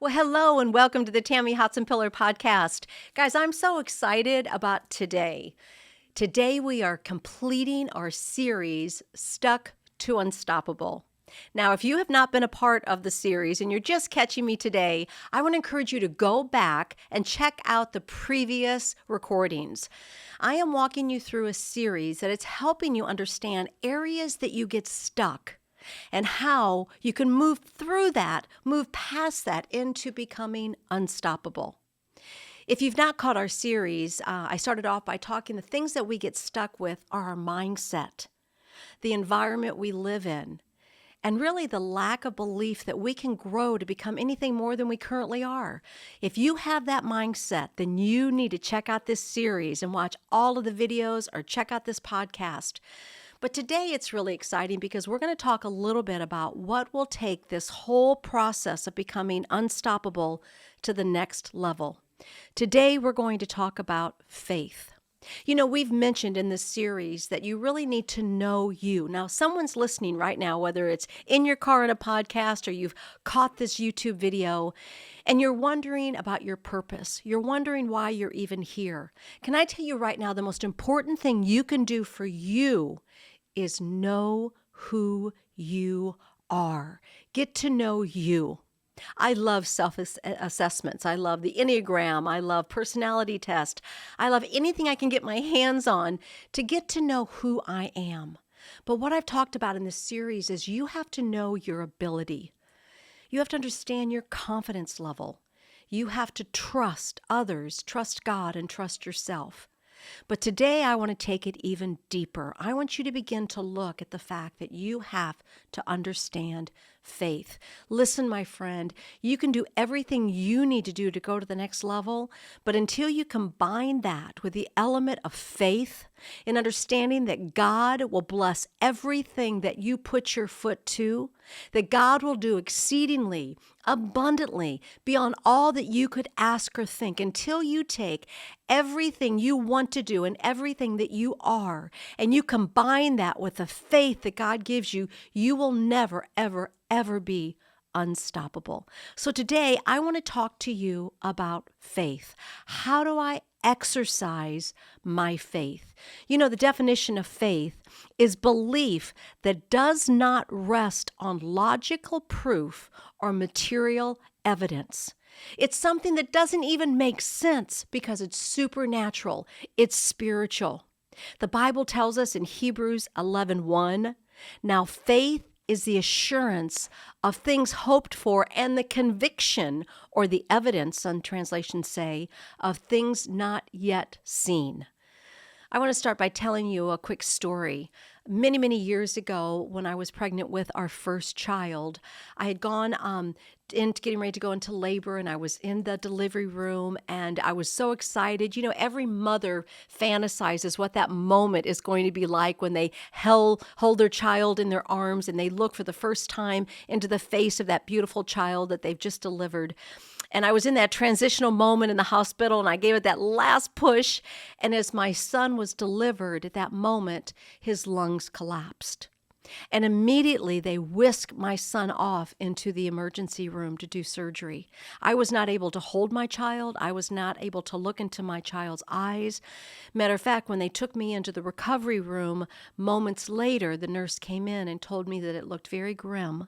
Well, hello and welcome to the Tammy Hotson Pillar podcast. Guys, I'm so excited about today. Today we are completing our series, Stuck to Unstoppable. Now, if you have not been a part of the series and you're just catching me today, I want to encourage you to go back and check out the previous recordings. I am walking you through a series that is helping you understand areas that you get stuck and how you can move through that, move past that into becoming unstoppable. If you've not caught our series, I started off by talking the things that we get stuck with are our mindset, the environment we live in, and really the lack of belief that we can grow to become anything more than we currently are. If you have that mindset, then you need to check out this series and watch all of the videos or check out this podcast. But today it's really exciting because we're going to talk a little bit about what will take this whole process of becoming unstoppable to the next level. Today we're going to talk about faith. You know, we've mentioned in this series that you really need to know you. Now, someone's listening right now, whether it's in your car in a podcast or you've caught this YouTube video, and you're wondering about your purpose. You're wondering why you're even here. Can I tell you right now, the most important thing you can do for you is know who you are. Get to know you. I love self-assessments. I love the Enneagram. I love personality test. I love anything I can get my hands on to get to know who I am. But what I've talked about in this series is you have to know your ability. You have to understand your confidence level. You have to trust others, trust God, and trust yourself. But today I want to take it even deeper. I want you to begin to look at the fact that you have to understand faith. Listen, my friend, you can do everything you need to do to go to the next level, but until you combine that with the element of faith in understanding that God will bless everything that you put your foot to, that God will do exceedingly, abundantly, beyond all that you could ask or think, until you take everything you want to do and everything that you are, and you combine that with the faith that God gives you, you will never, ever, ever be unstoppable. So today I want to talk to you about faith. How do I exercise my faith? You know, the definition of faith is belief that does not rest on logical proof or material evidence. It's something that doesn't even make sense because it's supernatural. It's spiritual. The Bible tells us in Hebrews 11:1, now faith is the assurance of things hoped for and the conviction or the evidence, some translations say, of things not yet seen. I want to start by telling you a quick story. Many, many years ago, when I was pregnant with our first child, I had gone into getting ready to go into labor, and I was in the delivery room, and I was so excited. You know, every mother fantasizes what that moment is going to be like when they hold their child in their arms and they look for the first time into the face of that beautiful child that they've just delivered. And I was in that transitional moment in the hospital, and I gave it that last push. And as my son was delivered at that moment, his lungs collapsed. And immediately they whisked my son off into the emergency room to do surgery. I was not able to hold my child. I was not able to look into my child's eyes. Matter of fact, when they took me into the recovery room, moments later, the nurse came in and told me that it looked very grim,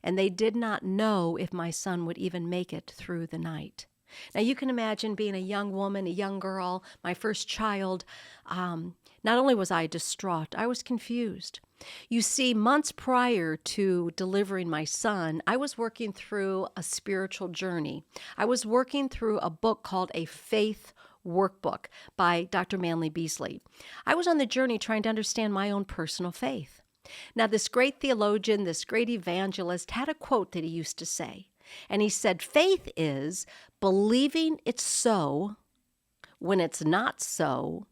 and they did not know if my son would even make it through the night. Now, you can imagine being a young woman, a young girl, my first child. Not only was I distraught, I was confused. You see, months prior to delivering my son, I was working through a spiritual journey. I was working through a book called A Faith Workbook by Dr. Manly Beasley. I was on the journey trying to understand my own personal faith. Now, this great theologian, this great evangelist had a quote that he used to say. And he said, faith is believing it's so when it's not so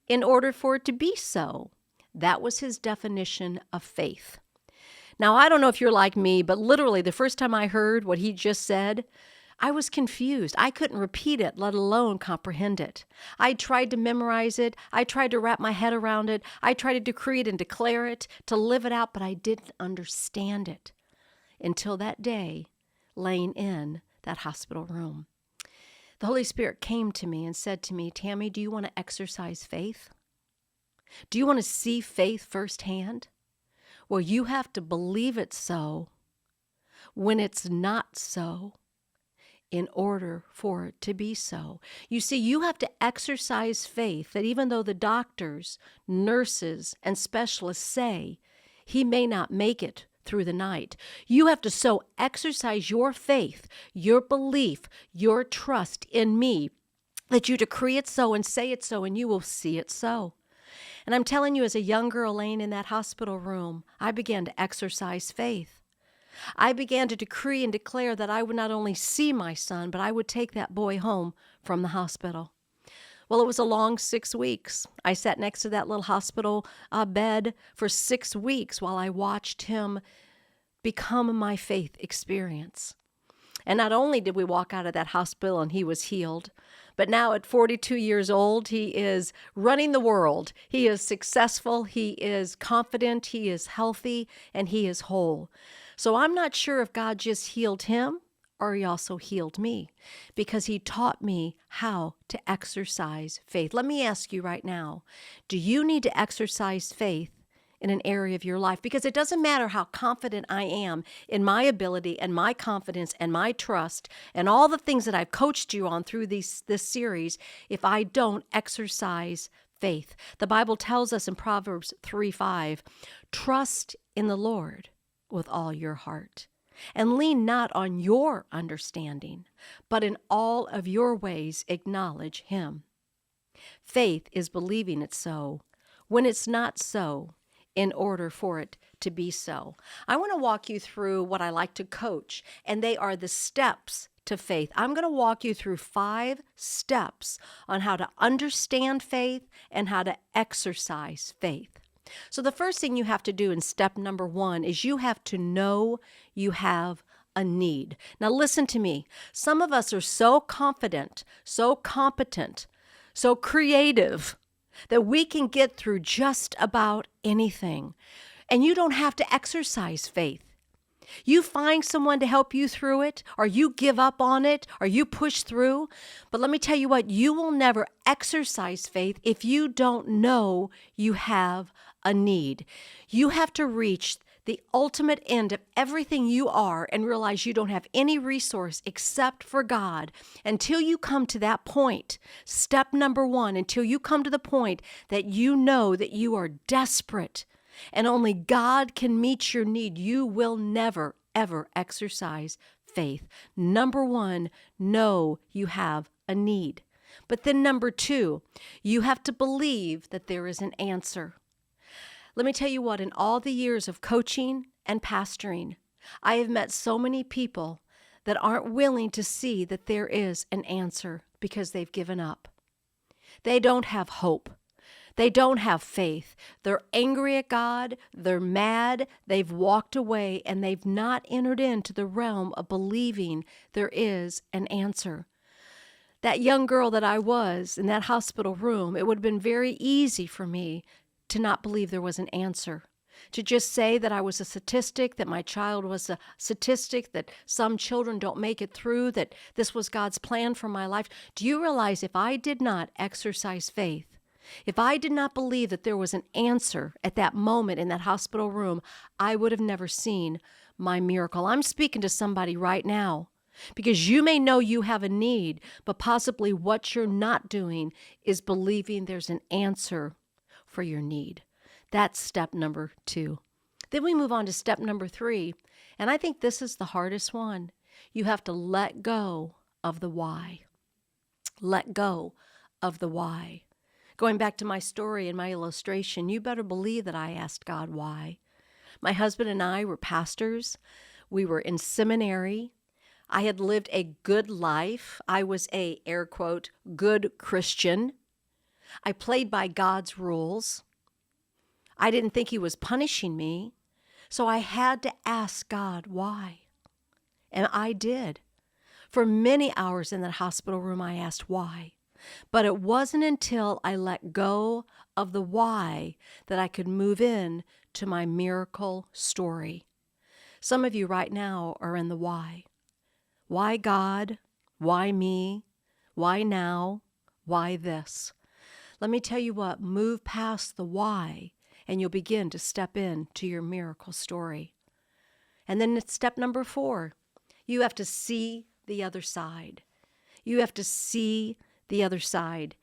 in order for it to be so. That was his definition of faith. Now, I don't know if you're like me, but literally the first time I heard what he just said, I was confused. I couldn't repeat it, let alone comprehend it. I tried to memorize it. I tried to wrap my head around it. I tried to decree it and declare it, to live it out, but I didn't understand it until that day laying in that hospital room. The Holy Spirit came to me and said to me, Tammy, do you want to exercise faith? Do you want to see faith firsthand? Well, you have to believe it so when it's not so in order for it to be so. You see, you have to exercise faith that even though the doctors, nurses, and specialists say he may not make it through the night, you have to so exercise your faith, your belief, your trust in me that you decree it so and say it so, and you will see it so. And I'm telling you, as a young girl laying in that hospital room, I began to exercise faith. I began to decree and declare that I would not only see my son, but I would take that boy home from the hospital. Well, it was a long 6 weeks. I sat next to that little hospital bed for 6 weeks while I watched him become my faith experience. And not only did we walk out of that hospital and he was healed, but now at 42 years old, he is running the world. He is successful, he is confident, he is healthy, and he is whole. So I'm not sure if God just healed him or he also healed me, because he taught me how to exercise faith. Let me ask you right now, do you need to exercise faith in an area of your life? Because it doesn't matter how confident I am in my ability and my confidence and my trust and all the things that I've coached you on through this series if I don't exercise faith. The Bible tells us in Proverbs 3:5, trust in the Lord with all your heart, and lean not on your understanding, but in all of your ways acknowledge him. Faith is believing it so when it's not so, in order for it to be so. I want to walk you through what I like to coach, and they are the steps to faith. I'm going to walk you through 5 steps on how to understand faith and how to exercise faith. So the first thing you have to do in step number 1 is you have to know you have a need. Now listen to me. Some of us are so confident, so competent, so creative that we can get through just about anything. And you don't have to exercise faith. You find someone to help you through it, or you give up on it, or you push through. But let me tell you what, you will never exercise faith if you don't know you have a need. You have to reach the ultimate end of everything you are and realize you don't have any resource except for God. Until you come to that point, step number 1, until you come to the point that you know that you are desperate and only God can meet your need, you will never, ever exercise faith. Number 1, know you have a need. But then number 2, you have to believe that there is an answer. Let me tell you what, in all the years of coaching and pastoring, I have met so many people that aren't willing to see that there is an answer because they've given up. They don't have hope. They don't have faith. They're angry at God. They're mad. They've walked away, and they've not entered into the realm of believing there is an answer. That young girl that I was in that hospital room, it would have been very easy for me to not believe there was an answer, to just say that I was a statistic, that my child was a statistic, that some children don't make it through, that this was God's plan for my life. Do you realize if I did not exercise faith, if I did not believe that there was an answer at that moment in that hospital room, I would have never seen my miracle? I'm speaking to somebody right now, because you may know you have a need, but possibly what you're not doing is believing there's an answer for your need. That's step number 2. Then we move on to step number 3, and I think this is the hardest one. You have to let go of the why. Let go of the why. Going back to my story and my illustration, you better believe that I asked God why. My husband and I were pastors. We were in seminary. I had lived a good life. I was a, air quote, good Christian. I played by God's rules. I didn't think he was punishing me, so I had to ask God why. And I did. For many hours in that hospital room, I asked why. But it wasn't until I let go of the why that I could move in to my miracle story. Some of you right now are in the why. Why God? Why me? Why now? Why this? Let me tell you what, move past the why, and you'll begin to step into your miracle story. And then it's step number 4. You have to see the other side. You have to see the other side.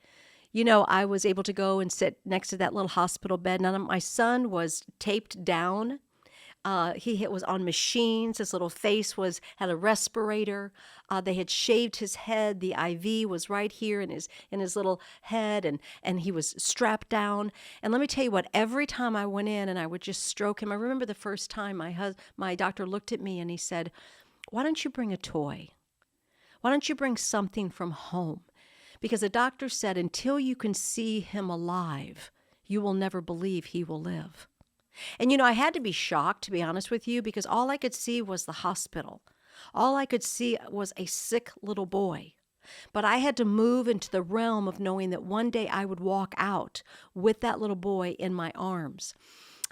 You know, I was able to go and sit next to that little hospital bed. Now, my son was taped down. He was on machines. His little face had a respirator. They had shaved his head. The IV was right here in his little head, and he was strapped down. And let me tell you what, every time I went in and I would just stroke him, I remember the first time my doctor looked at me and he said, "Why don't you bring a toy? Why don't you bring something from home?" Because the doctor said, until you can see him alive, you will never believe he will live. And I had to be shocked, to be honest with you, because all I could see was the hospital. All I could see was a sick little boy. But I had to move into the realm of knowing that one day I would walk out with that little boy in my arms.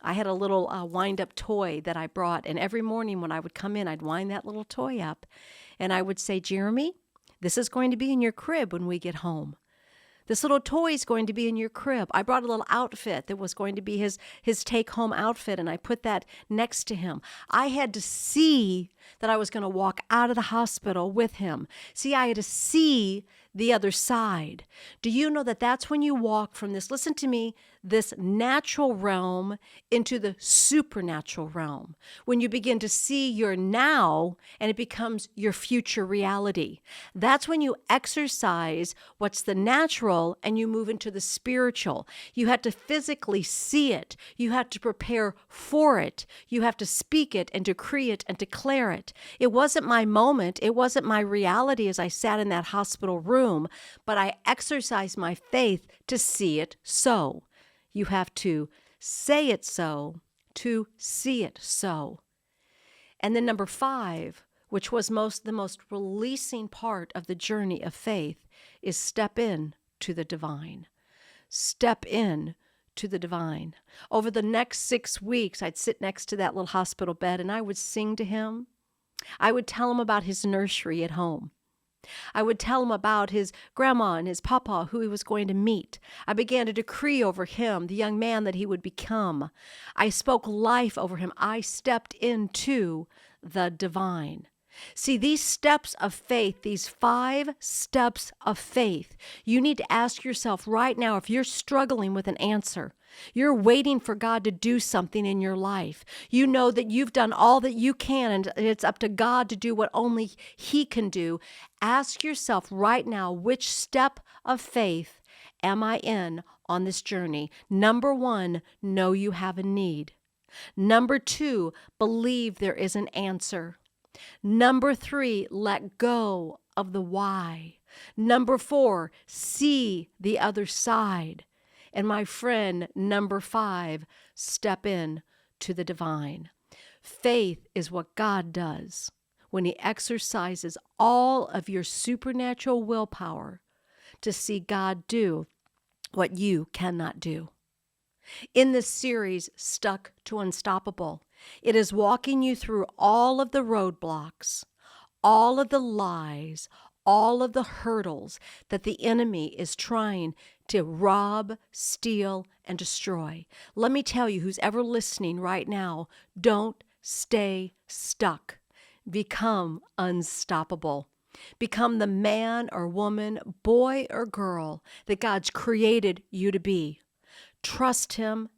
I had a little wind-up toy that I brought, and every morning when I would come in, I'd wind that little toy up, and I would say, "Jeremy, this is going to be in your crib when we get home. This little toy is going to be in your crib." I brought a little outfit that was going to be his take-home outfit, and I put that next to him. I had to see that I was going to walk out of the hospital with him. See, I had to see the other side. Do you know that that's when you walk from this, listen to me, this natural realm into the supernatural realm? When you begin to see your now and it becomes your future reality. That's when you exercise what's the natural and you move into the spiritual. You have to physically see it. You have to prepare for it. You have to speak it and decree it and declare it. It wasn't my moment. It wasn't my reality as I sat in that hospital room, but I exercised my faith to see it so. You have to say it so to see it so. And then number 5, which was the most releasing part of the journey of faith, is step in to the divine. Step in to the divine. Over the next 6 weeks, I'd sit next to that little hospital bed and I would sing to him. I would tell him about his nursery at home. I would tell him about his grandma and his papa, who he was going to meet. I began to decree over him the young man that he would become. I spoke life over him. I stepped into the divine. See, these steps of faith, these 5 steps of faith, you need to ask yourself right now if you're struggling with an answer. You're waiting for God to do something in your life. You know that you've done all that you can and it's up to God to do what only He can do. Ask yourself right now, which step of faith am I in on this journey? Number 1, know you have a need. Number 2, believe there is an answer. Number 3, let go of the why. Number 4, see the other side. And my friend, number 5, step in to the divine. Faith is what God does when He exercises all of your supernatural willpower to see God do what you cannot do. In this series, Stuck to Unstoppable, it is walking you through all of the roadblocks, all of the lies, all of the hurdles that the enemy is trying to rob, steal, and destroy. Let me tell you, who's ever listening right now, don't stay stuck. Become unstoppable. Become the man or woman, boy or girl that God's created you to be. Trust Him.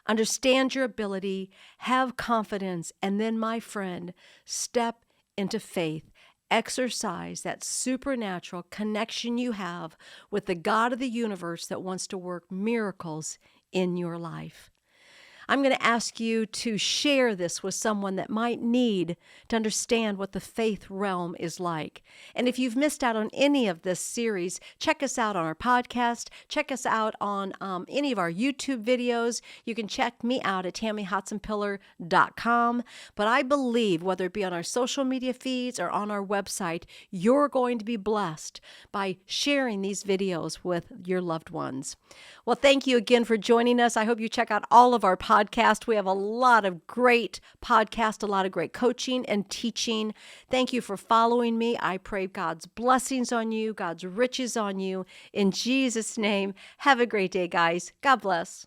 Understand your ability. Have confidence. And then, my friend, step into faith. Exercise that supernatural connection you have with the God of the universe that wants to work miracles in your life. I'm going to ask you to share this with someone that might need to understand what the faith realm is like. And if you've missed out on any of this series, check us out on our podcast. Check us out on any of our YouTube videos. You can check me out at TammyHotsonPillar.com. But I believe, whether it be on our social media feeds or on our website, you're going to be blessed by sharing these videos with your loved ones. Well, thank you again for joining us. I hope you check out all of our podcasts podcast. We have a lot of great podcasts, a lot of great coaching and teaching. Thank you for following me. I pray God's blessings on you, God's riches on you. In Jesus' name, have a great day, guys. God bless.